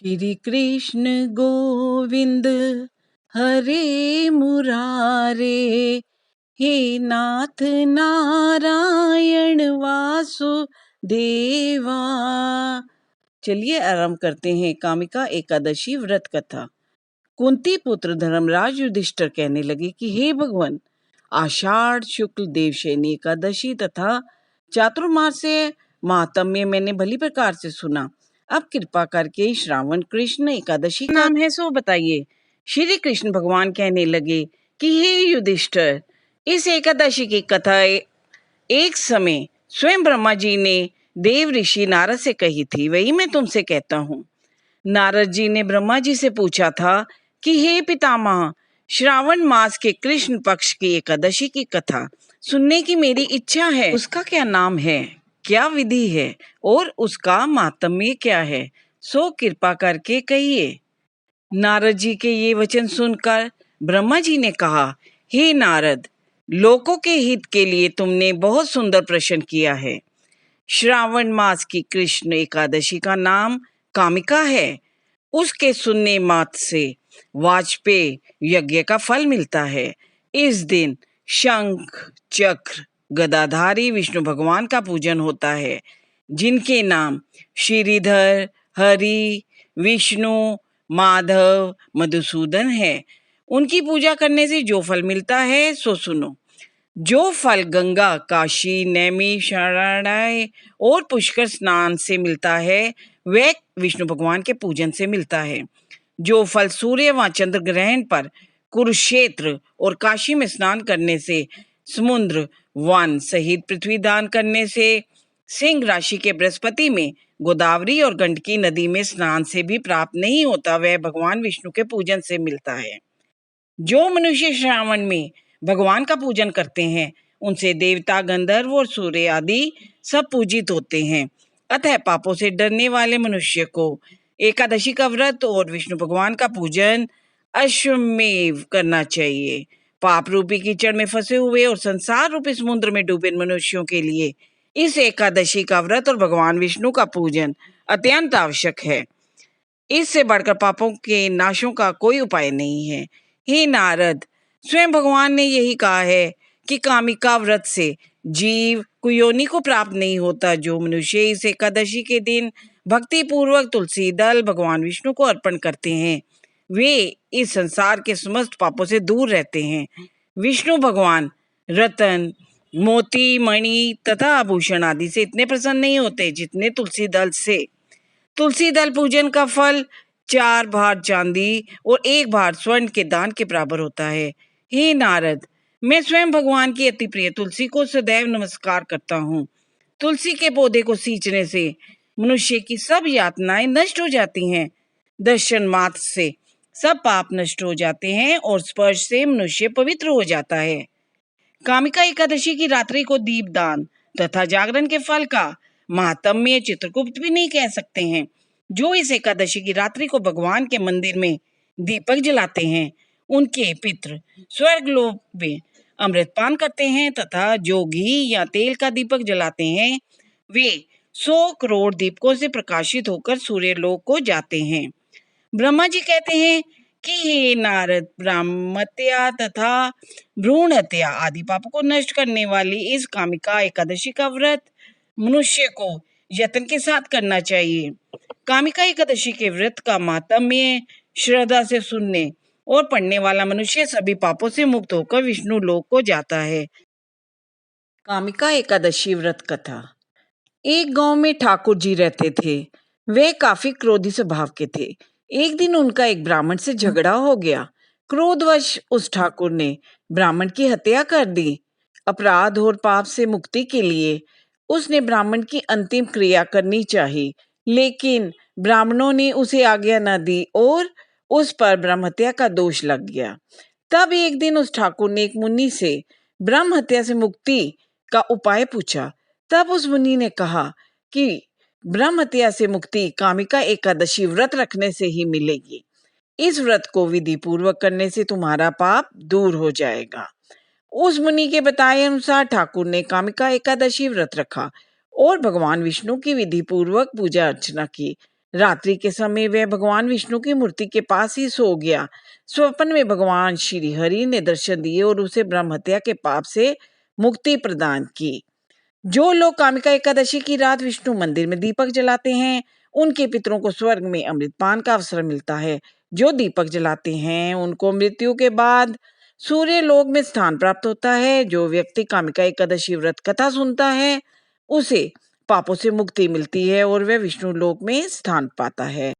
श्री कृष्ण गोविंद हरे मुरारे, हे नाथ नारायण वासुदेवा। चलिए आरंभ करते हैं कामिका एकादशी व्रत कथा। कुंती पुत्र धर्मराज युधिष्ठिर कहने लगे कि हे भगवान, आषाढ़ शुक्ल देवशयनी एकादशी तथा चातुर्मास्य महात्म्य मैंने भली प्रकार से सुना। अब कृपा करके श्रावण कृष्ण एकादशी का नाम है सो बताइए। श्री कृष्ण भगवान कहने लगे कि हे युधिष्ठिर, इस एकादशी की कथा एक समय स्वयं ब्रह्मा जी ने देव ऋषि नारद से कही थी, वही मैं तुमसे कहता हूँ। नारद जी ने ब्रह्मा जी से पूछा था कि हे पितामह, श्रावण मास के कृष्ण पक्ष की एकादशी की कथा सुनने की मेरी इच्छा है। उसका क्या नाम है, क्या विधि है और उसका मातम्य क्या है, सो कृपा करके कहिए। नारद जी के ये वचन सुनकर ब्रह्मा जी ने कहा, हे नारद, लोकों के हित के लिए तुमने बहुत सुंदर प्रश्न किया है। श्रावण मास की कृष्ण एकादशी का नाम कामिका है। उसके सुनने मात्र से वाजपेय यज्ञ का फल मिलता है। इस दिन शंख चक्र गदाधारी विष्णु भगवान का पूजन होता है, जिनके नाम श्रीधर, हरि, विष्णु, माधव, मधुसूदन है। उनकी पूजा करने से जो फल मिलता है सो सुनो। जो फल गंगा, काशी, नैमी शरणाय और पुष्कर स्नान से मिलता है, वह विष्णु भगवान के पूजन से मिलता है। जो फल सूर्य व चंद्र ग्रहण पर कुरुक्षेत्र और काशी में स्नान करने से, समुद्र वन सहित पृथ्वी दान करने से, सिंह राशि के बृहस्पति में, गोदावरी और गंडकी नदी में स्नान से भी प्राप्त नहीं होता, वह भगवान विष्णु के पूजन से मिलता है। जो मनुष्य श्रावण में भगवान का पूजन करते हैं, उनसे देवता, गंधर्व और सूर्य आदि सब पूजित होते हैं। अतः पापों से डरने वाले मनुष्य को एकादशी का व्रत और विष्णु भगवान का पूजन अश्वमेव करना चाहिए। पाप रूपी कीचड़ में फंसे हुए और संसार रूपी समुद्र में डूबे मनुष्यों के लिए इस एकादशी का व्रत और भगवान विष्णु का पूजन अत्यंत आवश्यक है। इससे बढ़कर पापों के नाशों का कोई उपाय नहीं है। हे नारद, स्वयं भगवान ने यही कहा है कि कामिका व्रत से जीव कुयोनि को प्राप्त नहीं होता। जो मनुष्य इस एकादशी के दिन भक्ति पूर्वक तुलसी दल भगवान विष्णु को अर्पण करते हैं, वे इस संसार के समस्त पापों से दूर रहते हैं। विष्णु भगवान रतन, मोती, मणि तथा आभूषण आदि से इतने प्रसन्न नहीं होते जितने तुलसी दल से। तुलसी दल पूजन का फल 4 भार चांदी और 1 भार स्वर्ण के दान के बराबर होता है। हे नारद, मैं स्वयं भगवान की अति प्रिय तुलसी को सदैव नमस्कार करता हूँ। तुलसी के पौधे को सींचने से मनुष्य की सब यातनाएं नष्ट हो जाती हैं। दर्शन मात्र से सब पाप नष्ट हो जाते हैं और स्पर्श से मनुष्य पवित्र हो जाता है। कामिका एकादशी की रात्रि को दीपदान तथा जागरण के फल का महात्म्य चित्रगुप्त भी नहीं कह सकते हैं। जो इस एकादशी की रात्रि को भगवान के मंदिर में दीपक जलाते हैं, उनके पितृ स्वर्ग लोक में अमृत पान करते हैं तथा जो घी या तेल का दीपक जलाते हैं, वे 100 करोड़ दीपकों से प्रकाशित होकर सूर्य लोक को जाते हैं। ब्रह्मा जी कहते हैं कि हे नारद, ब्राह्मत्या तथा भ्रूण हत्या आदि पापों को नष्ट करने वाली इस कामिका एकादशी का व्रत मनुष्य को यत्न के साथ करना चाहिए। कामिका एकादशी के व्रत का मातम्य श्रद्धा से सुनने और पढ़ने वाला मनुष्य सभी पापों से मुक्त होकर विष्णु लोक को जाता है। कामिका एकादशी व्रत कथा। एक गांव में ठाकुर जी रहते थे। वे काफी क्रोधी स्वभाव के थे। एक दिन उनका एक ब्राह्मण से झगड़ा हो गया। क्रोधवश उस ठाकुर ने ब्राह्मण की हत्या कर दी। अपराध और पाप से मुक्ति के लिए उसने ब्राह्मण की अंतिम क्रिया करनी चाहिए, लेकिन ब्राह्मणों ने उसे आज्ञा न दी और उस पर ब्रह्म हत्या का दोष लग गया। तब एक दिन उस ठाकुर ने एक मुनि से ब्रह्म हत्या से मुक्ति का उपाय पूछा। तब उस मुनि ने कहा कि ब्रह्म हत्या से मुक्ति कामिका एकादशी व्रत रखने से ही मिलेगी। इस व्रत को विधि पूर्वक करने से तुम्हारा पाप दूर हो जाएगा। उस मुनि के बताए अनुसार ठाकुर ने कामिका एकादशी व्रत रखा और भगवान विष्णु की विधि पूर्वक पूजा अर्चना की। रात्रि के समय वह भगवान विष्णु की मूर्ति के पास ही सो गया। स्वप्न में भगवान श्री हरि ने दर्शन दिए और उसे ब्रह्म हत्या के पाप से मुक्ति प्रदान की। जो लोग कामिका एकादशी की रात विष्णु मंदिर में दीपक जलाते हैं, उनके पितरों को स्वर्ग में अमृतपान का अवसर मिलता है। जो दीपक जलाते हैं, उनको मृत्यु के बाद सूर्य लोक में स्थान प्राप्त होता है। जो व्यक्ति कामिका एकादशी व्रत कथा सुनता है, उसे पापों से मुक्ति मिलती है और वह विष्णु लोक में स्थान पाता है।